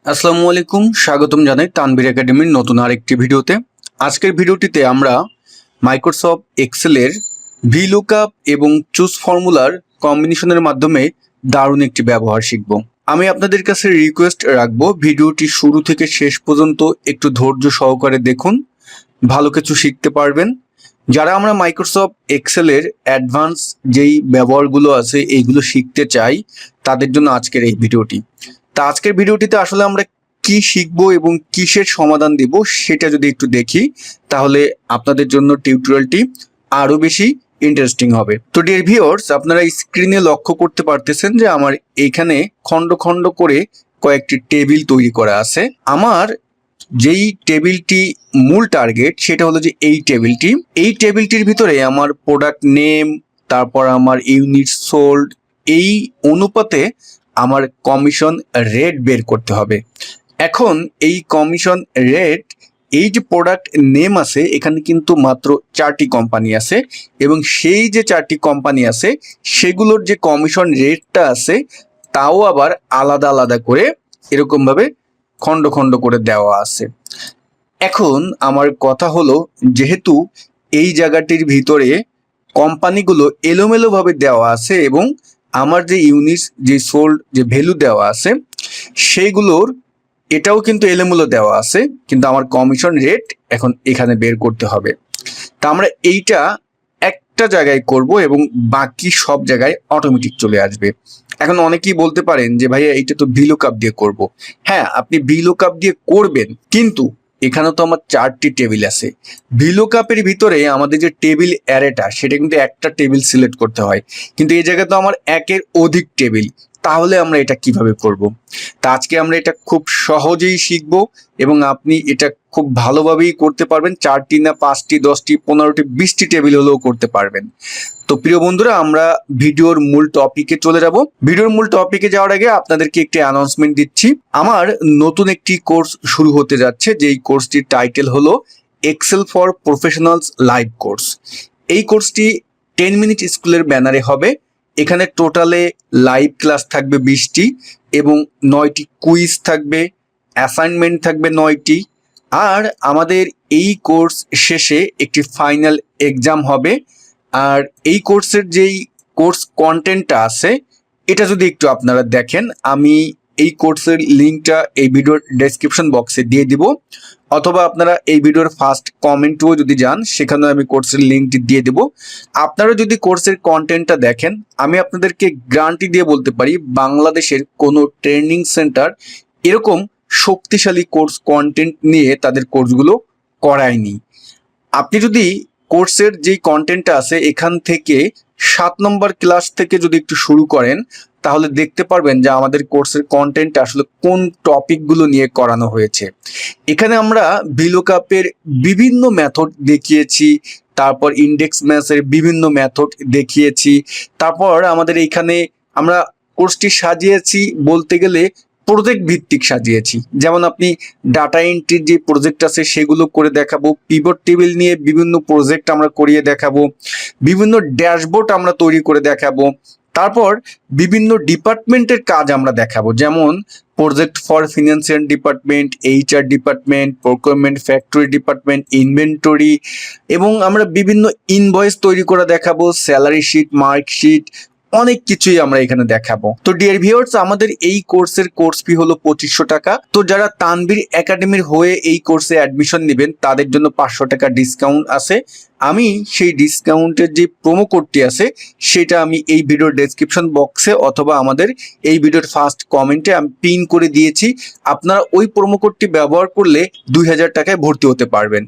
আসসালামু আলাইকুম, স্বাগতম জানাই তানভীর একাডেমির নতুন আরেকটি ভিডিওতে। আজকের ভিডিওটিতে আমরা মাইক্রোসফট এক্সেলের ভিলুকআপ এবং চুজ ফর্মুলার কম্বিনেশনের মাধ্যমে দারুণ একটি ব্যবহার শিখব। আমি আপনাদের কাছে রিকোয়েস্ট রাখবো, ভিডিওটি শুরু থেকে শেষ পর্যন্ত একটু ধৈর্য সহকারে দেখুন, ভালো কিছু শিখতে পারবেন। যারা আমরা মাইক্রোসফট এক্সেলের অ্যাডভান্স যেই ব্যবহারগুলো আছে এইগুলো শিখতে চাই, তাদের জন্য আজকের এই ভিডিওটি। তা আজকের ভিডিওটিতে আসলে আমরা কি শিখবো এবং কিসের সমাধান দিব সেটা যদি একটু দেখি, তাহলে আপনাদের জন্য টিউটোরিয়ালটি আরো বেশি ইন্টারেস্টিং হবে। তো ডিয়ার ভিউয়ার্স, আপনারা স্ক্রিনে লক্ষ্য করতে পারতেছেন যে আমার এখানে খন্ড খন্ড করে কয়েকটি টেবিল তৈরি করা আছে। আমার যেই টেবিলটি মূল টার্গেট সেটা হলো যে এই টেবিলটির ভিতরে আমার প্রোডাক্ট নেম, তারপর আমার ইউনিট সোল্ড, এই অনুপাতে আমার কমিশন রেট বের করতে হবে। এখন এই কমিশন রেট, এই যে প্রোডাক্ট নেম আছে এখানে কিন্তু মাত্র 4টি কোম্পানি আছে এবং সেই যে 4টি কোম্পানি আছে সেগুলোর যে কমিশন রেটটা আছে তাও আবার আলাদা আলাদা করে এরকমভাবে খন্ড খন্ড করে দেওয়া আছে। এখন আমার কথা হলো, যেহেতু এই জায়গাটির ভিতরে কোম্পানিগুলো এলোমেলোভাবে দেওয়া আছে এবং আমার যে ইউনিটস, যে সোল্ড, যে ভ্যালু দেওয়া আছে সেইগুলোর এটাও কিন্তু এলোমেলো দেওয়া আছে, কিন্তু আমার কমিশন রেট এখন এখানে বের করতে হবে। তা আমরা এইটা একটা জায়গায় করব এবং বাকি সব জায়গায় অটোমেটিক চলে আসবে। এখন অনেকেই বলতে পারেন যে ভাইয়া এইটা তো ভিলুকআপ দিয়ে করব। হ্যাঁ, আপনি ভিলুকআপ দিয়ে করবেন, কিন্তু এখানে তো আমার 4টি টেবিল আছে। ভিলুকআপের ভিতরে আমাদের যে টেবিল অ্যারেটা সেটা কিন্তু একটা টেবিল সিলেক্ট করতে হয়, কিন্তু এই জায়গায় তো আমার একের অধিক টেবিল। তাহলে আমরা এটা কিভাবে করব? তা আজকে আমরা এটা খুব সহজেই শিখব এবং আপনি এটা খুব ভালোভাবেই করতে পারবেন। 4টি না 5টি, 10টি, 15টি, 20টি টেবিল হলেও করতে পারবেন। তো প্রিয় বন্ধুরা, আমরা ভিডিওর মূল টপিকে চলে যাব। ভিডিওর মূল টপিকে যাওয়ার আগে আপনাদেরকে একটি অ্যানাউন্সমেন্ট দিচ্ছি। আমার নতুন একটি কোর্স শুরু হতে যাচ্ছে, যেই কোর্সটির টাইটেল হলো Excel for professionals live course. এই কোর্সটি 10 মিনিট স্কুলের ব্যানারে হবে। এখানে টোটালে লাইভ ক্লাস থাকবে 20টি এবং 9টি কুইজ থাকবে, অ্যাসাইনমেন্ট থাকবে 9টি, আর আমাদের এই কোর্স শেষে একটি ফাইনাল এক্সাম হবে। আর এই কোর্সের যেই কোর্স কন্টেন্টটা আছে এটা যদি একটু আপনারা দেখেন, আমি এই কোর্সের লিঙ্কটা এই ভিডিওর ডেসক্রিপশন বক্সে দিয়ে দিব, অথবা আপনারা এই ভিডিওর ফার্স্ট কমেন্টও যদি যান সেখানেও আমি কোর্সের লিঙ্কটি দিয়ে দেব। আপনারা যদি কোর্সের কন্টেন্টটা দেখেন, আমি আপনাদেরকে গ্যারান্টি দিয়ে বলতে পারি বাংলাদেশের কোনো ট্রেনিং সেন্টার এরকম শক্তিশালী কোর্স কন্টেন্ট নিয়ে তাদের কোর্সগুলো করায়নি। আপনি যদি কোর্সের যেই কন্টেন্টটা আছে এখান থেকে 7 নম্বর ক্লাস থেকে যদি একটু শুরু করেন, তাহলে দেখতে পারবেন যে আমাদের কোর্সের কন্টেন্ট আসলে কোন টপিকগুলো নিয়ে করানো হয়েছে। এখানে আমরা ভিলুকআপের বিভিন্ন মেথড দেখিয়েছি, তারপর ইন্ডেক্স ম্যাথের বিভিন্ন মেথড দেখিয়েছি, তারপর আমাদের এইখানে আমরা কোর্সটি সাজিয়েছি বলতে গেলে প্রজেক্ট ভিত্তিক সাজিয়েছি। যেমন আপনি ডাটা এন্ট্রির যে প্রজেক্ট আছে সেগুলো করে দেখাবো, পিভট টেবিল নিয়ে বিভিন্ন প্রজেক্ট আমরা করিয়ে দেখাবো, বিভিন্ন ড্যাশবোর্ড আমরা তৈরি করে দেখাবো, তারপর বিভিন্ন ডিপার্টমেন্টের কাজ আমরা দেখাবো, যেমন project for financial department, HR department, procurement, factory department, inventory, এবং আমরা বিভিন্ন ইনভয়েস তৈরি করে দেখাবো, স্যালারি শিট, মার্কশিট, অনেক কিছুই আমরা এখানে দেখাবো। তো ডিয়ার ভিউয়ার্স, আমাদের এই কোর্সের কোর্স ফি হলো 2500 টাকা। তো যারা তানভীর একাডেমির হয়ে এই কোর্সে অ্যাডমিশন নেবেন তাদের জন্য 500 টাকা ডিসকাউন্ট আছে। আমি সেই ডিসকাউন্টের যে প্রোমো কোডটি আছে সেটা আমি এই ভিডিওর ডেসক্রিপশন বক্সে অথবা আমাদের এই ভিডিওর ফার্স্ট কমেন্টে আমি পিন করে দিয়েছি। আপনারা ওই প্রোমো কোডটি ব্যবহার করলে 2000 টাকায় ভর্তি হতে পারবেন।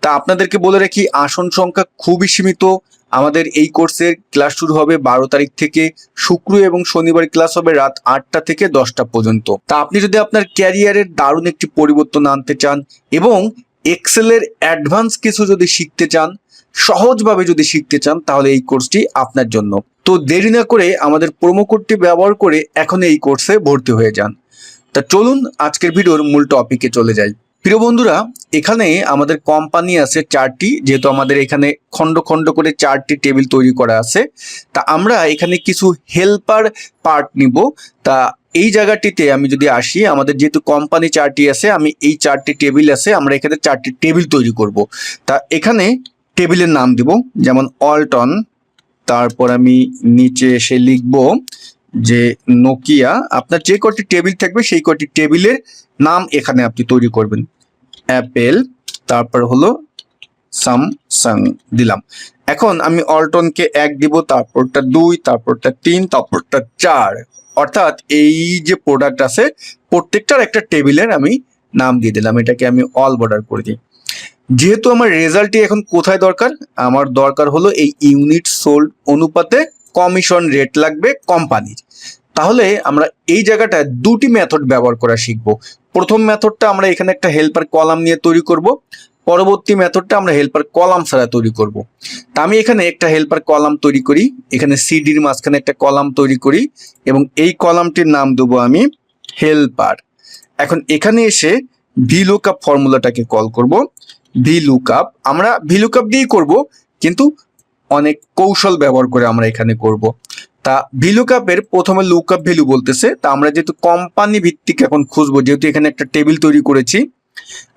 তা আপনাদেরকে বলে রাখি, আসন সংখ্যা খুবই সীমিত। আমাদের এই কোর্সের ক্লাস শুরু হবে 12 তারিখ থেকে। শুক্র এবং শনিবার ক্লাস হবে রাত 8টা থেকে 10টা পর্যন্ত। তা আপনি যদি আপনার ক্যারিয়ারের দারুণ একটি পরিবর্তন আনতে চান এবং এক্সেলের অ্যাডভান্স কিছু যদি শিখতে চান, সহজভাবে যদি শিখতে চান, তাহলে এই কোর্সটি আপনার জন্য। তো দেরি না করে আমাদের প্রোমো কোডটি ব্যবহার করে এখন এই কোর্সে ভর্তি হয়ে যান। তা চলুন আজকের ভিডিওর মূল টপিকে চলে যাই। প্রিয় বন্ধুরা, এখানে আমাদের কোম্পানি আছে 4টি, যেহেতু আমাদের এখানে খন্ড খন্ড করে 4টি টেবিল তৈরি করা আছে। তা আমরা এখানে কিছু হেল্পার পার্ট নিব। তা এই জায়গাটিতে আমি যদি আসি, আমাদের যেহেতু কোম্পানি চারটি আছে, আমি এই চারটি টেবিল আছে, আমরা এখানে চারটি টেবিল তৈরি করব। তা এখানে টেবিলের নাম দিব, যেমন অল্টন, তারপর আমি নিচে এসে লিখব যে নোকিয়া। আপনার যে কটি টেবিল থাকবে সেই কটি টেবিলের নাম এখানে আপনি তৈরি করবেন। অ্যাপেল, তারপর হলো স্যামসাং দিলাম। এখন আমি অল্টনকে 1 দিব, তারপরটা 2, তারপরটা 3, তারপরটা 4। অর্থাৎ এই যে প্রোডাক্ট আছে প্রত্যেকটার একটা টেবিলের আমি নাম দিয়ে দিলাম। এটাকে আমি অল বর্ডার করে দিই। যেহেতু আমার রেজাল্টটি এখন কোথায় দরকার, আমার দরকার হলো এই ইউনিট সোল্ড অনুপাতে কমিশন রেট লাগবে কোম্পানির। তাহলে আমরা এই জায়গাটায় দুটি মেথড ব্যবহার করা শিখব। প্রথম মেথডটা আমরা এখানে একটা হেল্পার কলাম নিয়ে তৈরি করব, পরবর্তী মেথডটা আমরা হেল্পার কলাম ছাড়া তৈরি করব। তা আমি এখানে একটা হেল্পার কলাম তৈরি করি, এখানে সিডির মাঝখানে একটা কলাম তৈরি করি এবং এই কলামটির নাম দেবো আমি হেল্পার। এখন এখানে এসে ভিলুকআপ ফর্মুলাটাকে কল করব। ভিলুকআপ আমরা ভিলুকআপ দিয়েই করব, কিন্তু অনেক কৌশল ব্যবহার করে আমরা এখানে করব। তা ভিলুকআপের প্রথমে লুকআপ ভ্যালু বলতেছে, তা আমরা যেহেতু কোম্পানি ভিত্তিক এখন খুঁজবো, যেহেতু এখানে একটা টেবিল তৈরি করেছি,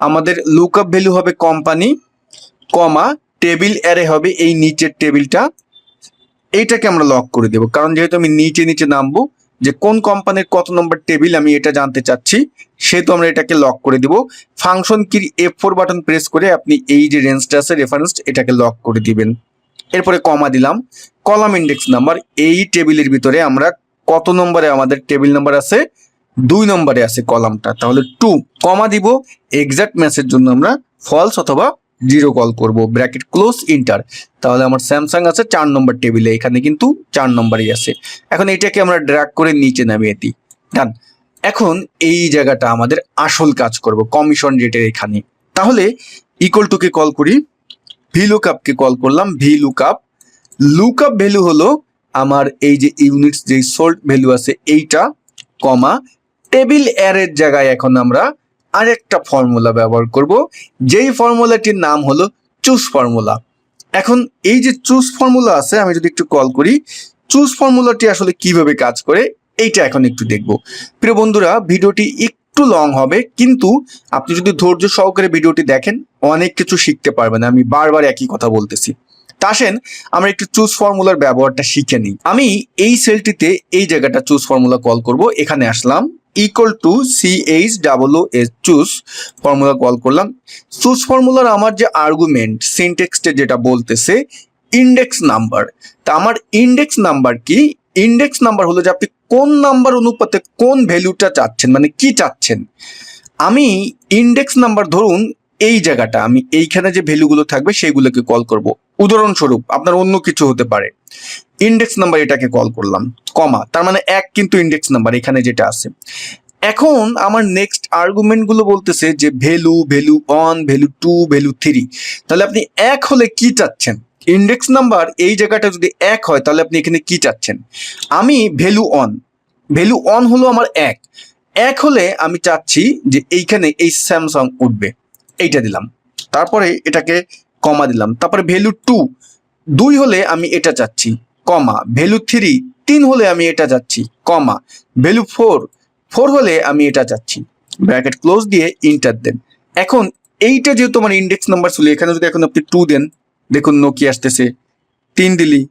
আমাদের লুকআপ ভ্যালু হবে কোম্পানি, কমা টেবিল অ্যারে হবে এই নিচের টেবিলটা। এইটাকে আমরা লক করে দেব, কারণ যেহেতু আমি নিচে নিচে নামবো যে কোন কোম্পানির কত নম্বর টেবিল আমি এটা জানতে চাচ্ছি, সেহেতু আমরা এটাকে লক করে দিব। ফাংশন কির F4 বাটন প্রেস করে আপনি এই যে রেঞ্জটা আছে রেফারেন্স, এটাকে লক করে দিবেন। এরপরে কমা দিলাম, কলাম ইন্ডেক্স নাম্বার, এই টেবিলের ভিতরে আমরা কত নম্বরে আমাদের টেবিল নাম্বার আছে, 2 নম্বরে আছে কলামটা, তাহলে 2 কমা দিব। এক্সাক্ট ম্যাচের জন্য আমরা ফলস অথবা 0 কল করব, ব্র্যাকেট ক্লোজ ইন্টার। তাহলে আমার স্যামসাং আছে 4 নম্বর টেবিলে, এখানে কিন্তু 4 নম্বরই আছে। এখন এইটাকে আমরা ড্র্যাগ করে নিচে নামিয়ে দিই, ডান। এখন এই জায়গাটা আমাদের আসল কাজ করব কমিশন রেটের এখানে। তাহলে ইকুয়াল টু কে কল করি, ভিলুকআপকে কল করলাম, ভিলুকআপ। লুকআপ ভ্যালু হলো আমার এই যে ইউনিটস যে সোল্ড ভ্যালু আছে এইটা, কমা টেবিল অ্যারের জায়গায় এখন আমরা আরেকটা ফর্মুলা ব্যবহার করব, যেই ফর্মুলাটির নাম হলো চুজ ফর্মুলা। এখন এই যে চুজ ফর্মুলা আছে, আমি যদি একটু কল করি, চুজ ফর্মুলাটি আসলে কিভাবে কাজ করে এইটা এখন একটু দেখব। প্রিয় বন্ধুরা, ভিডিওটি একটু লং হবে, কিন্তু আপনি যদি ধৈর্য সহকারে ভিডিওটি দেখেন অনেক কিছু শিখতে পারবেন। আমি বারবার একই কথা বলতেছি। তা আসেন আমরা একটু চুজ ফর্মুলার ব্যবহারটা শিখে নিই। আমি এই সেলটিতে এই জায়গাটা চুজ ফর্মুলা কল করব, এখানে আসলাম, equal to CHOOS choose formula call করলাম। চুজ ফর্মুলার আমার যে আর্গুমেন্ট সিনট্যাক্সে যেটা বলতেছে ইন্ডেক্স নাম্বার। তা আমার ইন্ডেক্স নাম্বার কি, ইন্ডেক্স নাম্বার হলো যে আপনি কোন নাম্বার অনুপাতে কোন ভ্যালুটা চাচ্ছেন, মানে কি চাচ্ছেন। আমি ইন্ডেক্স নাম্বার ধরুন এই জায়গাটা, আমি এইখানে যে ভ্যালুগুলো থাকবে সেইগুলোকে কল করব। উদাহরণস্বরূপ আপনার অন্য কিছু হতে পারে, ইন্ডেক্স নাম্বার এটাকে কল করলাম, কমা, তার মানে 1 কিন্তু ইন্ডেক্স নাম্বার এখানে যেটা আছে। এখন আমার নেক্সট আর্গুমেন্ট গুলো বলতেছে যে ভ্যালু, ভ্যালু 1, ভ্যালু 2, ভ্যালু 3। তাহলে আপনি 1 হলে কি চাচ্ছেন, ইন্ডেক্স নাম্বার এই জায়গাটা যদি 1 হয় তাহলে আপনি এখানে কি চাচ্ছেন। আমি ভ্যালু 1, ভ্যালু 1 হলো আমার 1 হলে আমি চাচ্ছি যে এইখানে এই স্যামসাং উঠবে, এইটা দিলাম। তারপরে এটাকে কমা দিলাম। তারপরে ভ্যালু 2 হলে আমি এটা চাচ্ছি, কমা। ভ্যালু 3 হলে আমি এটা চাচ্ছি, কমা। ভ্যালু 4 হলে আমি এটা চাচ্ছি, ব্র্যাকেট ক্লোজ দিয়ে ইন্টার দেন। এখন এইটা যেহেতু আমার ইন্ডেক্স নাম্বার ছিল, এখানে যদি এখন আপনি 2 দেন, দেখুন নোকিয়া আসতেছে, 3 দিলি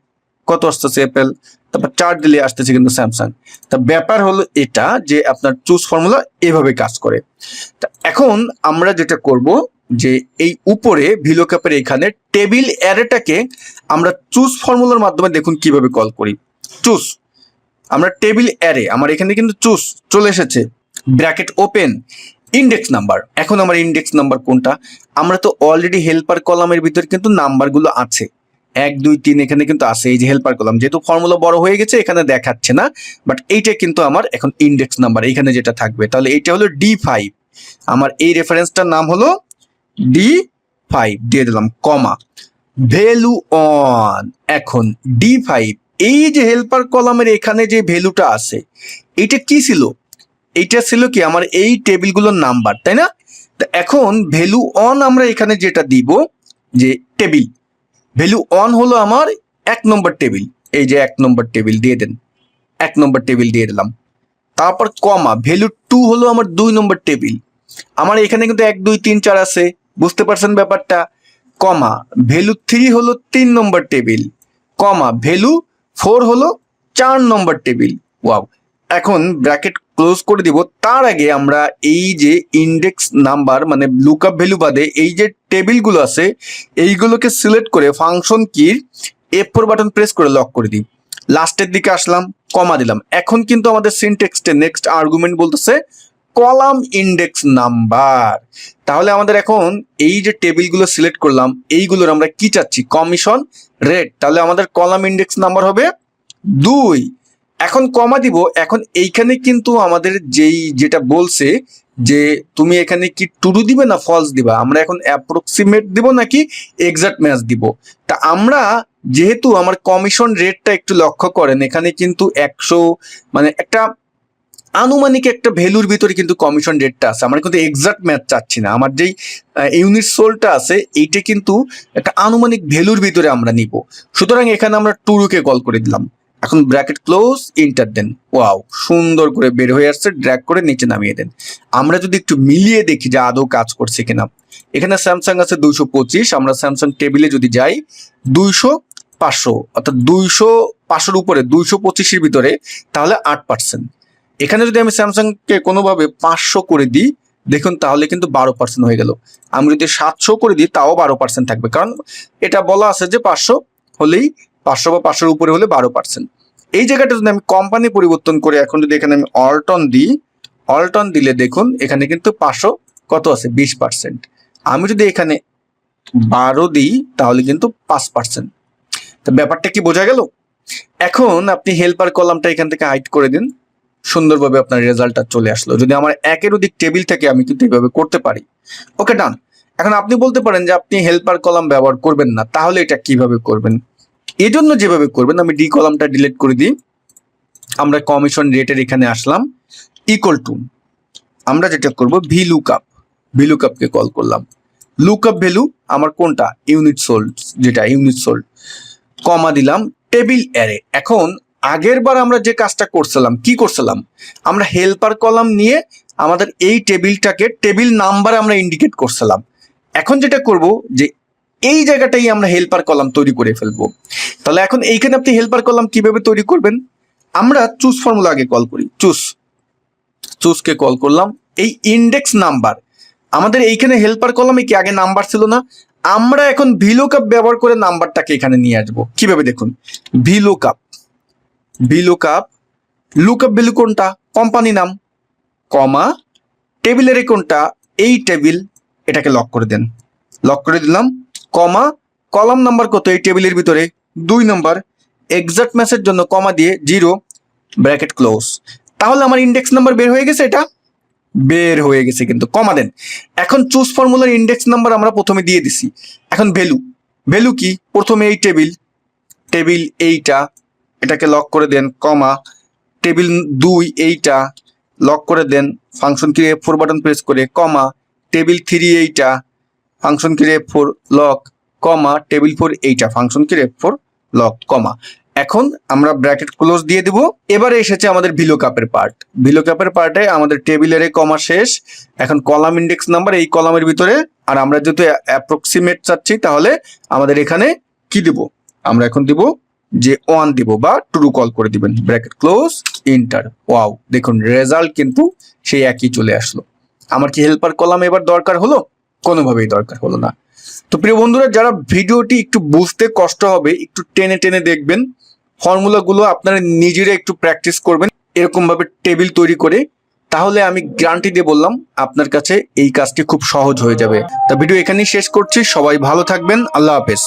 কত আসতেছে অ্যাপেল, তারপর 4 দিলে আসতেছে কিন্তু স্যামসাং। তা ব্যাপার হলো এটা যে আপনার চুজ ফর্মুলা এভাবে কাজ করে। তা এখন আমরা যেটা করব যে এই উপরে ভিলুকআপের এখানে টেবিল অ্যারেটাকে আমরা চুজ ফর্মুলার মাধ্যমে দেখুন কিভাবে কল করি। চুজ, আমরা টেবিল অ্যারে, আমার এখানে কিন্তু চুজ চলে এসেছে, ব্র্যাকেট ওপেন, ইন্ডেক্স নাম্বার। এখন আমার ইন্ডেক্স নাম্বার কোনটা, আমরা তো অলরেডি হেল্পার কলামের ভিতরে কিন্তু নাম্বারগুলো আছে, 1 2 3 এখানে কিন্তু আছে, এই যে হেল্পার কলাম, যেহেতু ফর্মুলা বড় হয়ে গেছে এখানে দেখাচ্ছে না, বাট এইটা কিন্তু আমার এখন ইন্ডেক্স নাম্বার এখানে যেটা থাকবে। তাহলে এইটা হলো D5, আমার এই রেফারেন্সটার নাম হলো D5 দিয়ে দিলাম, কমা, ভ্যালু 1। এখন D5 এই যে হেল্পার কলামের এখানে যে ভ্যালুটা আছে এইটা কি ছিল, এইটা ছিল কি আমার এই টেবিলগুলোর নাম্বার, তাই না। তো এখন ভ্যালু 1 আমরা এখানে যেটা দিব যে টেবিল, ভ্যালু 1 হলো আমার 1 নম্বর টেবিল, এই যে 1 নম্বর টেবিল দিয়ে দেন, 1 নম্বর টেবিল দিয়ে দিলাম। তারপর কমা, ভ্যালু 2 হলো আমার 2 নম্বর টেবিল। আমার এখানে কিন্তু 1 2 3 4 আছে, বুঝতে পারছেন ব্যাপারটা। কমা, ভ্যালু 3 হলো 3 নম্বর টেবিল, কমা, ভ্যালু 4 হলো 4 নম্বর টেবিল। ওয়াও, এখন ব্র্যাকেট ক্লোজ করে দিব। তার আগে আমরা এই যে ইন্ডেক্স নাম্বার মানে লুকআপ ভ্যালু বাদে এই যে টেবিলগুলো আছে এইগুলোকে সিলেক্ট করে ফাংশন কির F4 বাটন প্রেস করে লক করে দিই। লাস্টের দিকে আসলাম, কমা দিলাম। এখন কিন্তু আমাদের সিনট্যাক্সে নেক্সট আর্গুমেন্ট বলতেছে কলাম ইন্ডেক্স নাম্বার। তাহলে আমাদের এখন এই যে টেবিলগুলো সিলেক্ট করলাম এইগুলোর আমরা কি চাচ্ছি, কমিশন রেট। তাহলে আমাদের কলাম ইন্ডেক্স নাম্বার হবে 2। এখন কমা দিব। এখন এইখানে কিন্তু আমাদের যেটা বলছে যে তুমি এখানে কি ট্রু দিবে না ফলস দিবা, আমরা এখন অ্যাপ্রক্সিমেট দিব নাকি এক্সাক্ট ম্যাচ দিব। তা আমরা যেহেতু আমার কমিশন রেটটা একটু লক্ষ্য করেন, এখানে কিন্তু 100 মানে একটা আনুমানিক একটা ভ্যালুর ভিতরে কিন্তু কমিশন রেটটা আছে। আমরা কিন্তু এক্সাক্ট ম্যাচ চাচ্ছি না। আমার যেই ইউনিট সোলটা আছে এইটা কিন্তু একটা আনুমানিক ভ্যালুর ভিতরে আমরা নিব। সুতরাং এখানে আমরা ট্রুকে কল করে দিলাম। এখন ব্র্যাকেট ক্লোজ, ইন্টার দেন। ওয়াও, সুন্দর করে বের হয়ে আসছে। ড্র্যাগ করে নিচে নামিয়ে দেন। আমরা যদি একটু মিলিয়ে দেখি যে আদৌ কাজ করছে কিনা। এখানে স্যামসাং আছে 225, আমরা স্যামসাং টেবিলে যদি যাই 200 500 অর্থাৎ 200 500-র উপরে 225-এর ভিতরে, তাহলে 8%। এখানে যদি আমি স্যামসাংকে কোনোভাবে 500 করে দিই দেখুন, তাহলে কিন্তু 12% হয়ে গেল। আমি যদি 700 করে দিই তাও 12% থাকবে, কারণ এটা বলা আছে যে 500 হলেই 500 বা 500-এর উপরে হলে 12%। এই জায়গাটা যদি আমি কোম্পানি পরিবর্তন করে এখন যদি এখানে আমি অল্টন দিই, অল্টন দিলে দেখুন এখানে কিন্তু 500 কত আছে 20%। আমি যদি এখানে 12 দিই তাহলে কিন্তু 5%। তো ব্যাপারটা কি বোঝা গেল? এখন আপনি হেল্পার কলামটা এখান থেকে হাইড করে দিন, সুন্দরভাবে আপনার রেজাল্টটা চলে আসলো। যদি আমার একের অধিক টেবিল থাকে আমি কিন্তু এইভাবে করতে পারি। ওকে, ডান। এখন আপনি বলতে পারেন যে আপনি হেল্পার কলাম ব্যবহার করবেন না, তাহলে এটা কিভাবে করবেন? এই জন্য যেভাবে করবেন, আমি ডি কলামটা ডিলিট করে দিই। আমরা কমিশন রেটের এখানে আসলাম, ইকুয়াল টু আমরা যেটা করব ভিলুকআপকে কল করলাম। লুকআপ ভ্যালু আমার কোনটা, ইউনিট সোল্ড, যেটা ইউনিট সোল্ড, কমা দিলাম, টেবিল অ্যারে। এখন আগের বার আমরা যে কাজটা করছিলাম, কি করছিলাম, আমরা হেল্পার কলাম নিয়ে আমাদের এই টেবিলটাকে টেবিল নাম্বার আমরা ইন্ডিকেট করছিলাম। এখন যেটা করব যে এই জায়গাটাই আমরা হেল্পার কলাম তৈরি করে ফেলবো। তাহলে এখন এইখানে আপনি হেল্পার কলাম কিভাবে তৈরি করবেন, আমরা চুজ ফর্মুলা আগে কল করি। চুজকে কল করলাম। এই ইন্ডেক্স নাম্বার আমাদের এইখানে হেল্পার কলামে কি আগে নাম্বার ছিল না, আমরা এখন ভিলুকআপ ব্যবহার করে নাম্বারটাকে এখানে নিয়ে আসবো। কিভাবে দেখুন, ভিলুকআপ লুকআপ ভ্যালু কোনটা, কোম্পানি নাম, কমা, টেবিলের কোনটা, এই টেবিল, এটাকে লক করে দেন। লক করে দিলাম, কমা, কলাম নাম্বার কত এই টেবিলের ভিতরে 2 নম্বর, এক্সাক্ট ম্যাচের জন্য কমা দিয়ে 0, ব্র্যাকেট ক্লোজ। তাহলে আমার ইন্ডেক্স নাম্বার বের হয়ে গেছে, এটা বের হয়ে গেছে, কিন্তু কমা দেন। এখন চুজ ফর্মুলার ইন্ডেক্স নাম্বার আমরা প্রথমে দিয়ে দিছি। এখন ভ্যালু কি, প্রথমে এই টেবিল এইটা, এটাকে লক করে দেন, কমা, টেবিল 2 এইটা, লক করে দেন, ফাংশন কি F4 বাটন প্রেস করে, কমা, টেবিল 3 এইটা, ফাংশন কি F4 লক, কমা, টেবিল 4 এইটা, ফাংশন কি F4 লক, কমা। এখন আমরা ব্র্যাকেট ক্লোজ দিয়ে দিব। এবারে এসেছে আমাদের ভিলুকআপের পার্টে আমাদের টেবিলের কমা শেষ। এখন কলাম ইন্ডেক্স নাম্বার এই কলামের ভিতরে, আর আমরা যেহেতু অ্যাপ্রক্সিমেট চাচ্ছি তাহলে আমাদের এখানে কি দিব, আমরা এখন দিব যে 1 দিব বা ট্রু কল করে দিবেন, ব্র্যাকেট ক্লোজ, ইন্টার। ওয়াও, দেখুন রেজাল্ট কিন্তু সেই একই চলে আসলো। আমার কি হেল্পার কলাম এবার দরকার হলো? কোনোভাবেই দরকার হলো না। তো প্রিয় বন্ধুরা, যারা ভিডিওটি একটু বুঝতে কষ্ট হবে একটু টেনে টেনে দেখবেন, ফর্মুলাগুলো আপনারা নিজেরা একটু প্র্যাকটিস করবেন এরকম ভাবে টেবিল তৈরি করে, তাহলে আমি গ্যারান্টি দিয়ে বললাম আপনার কাছে এই কাজটি খুব সহজ হয়ে যাবে। তা ভিডিও এখানেই শেষ করছি। সবাই ভালো থাকবেন, আল্লাহ হাফেজ।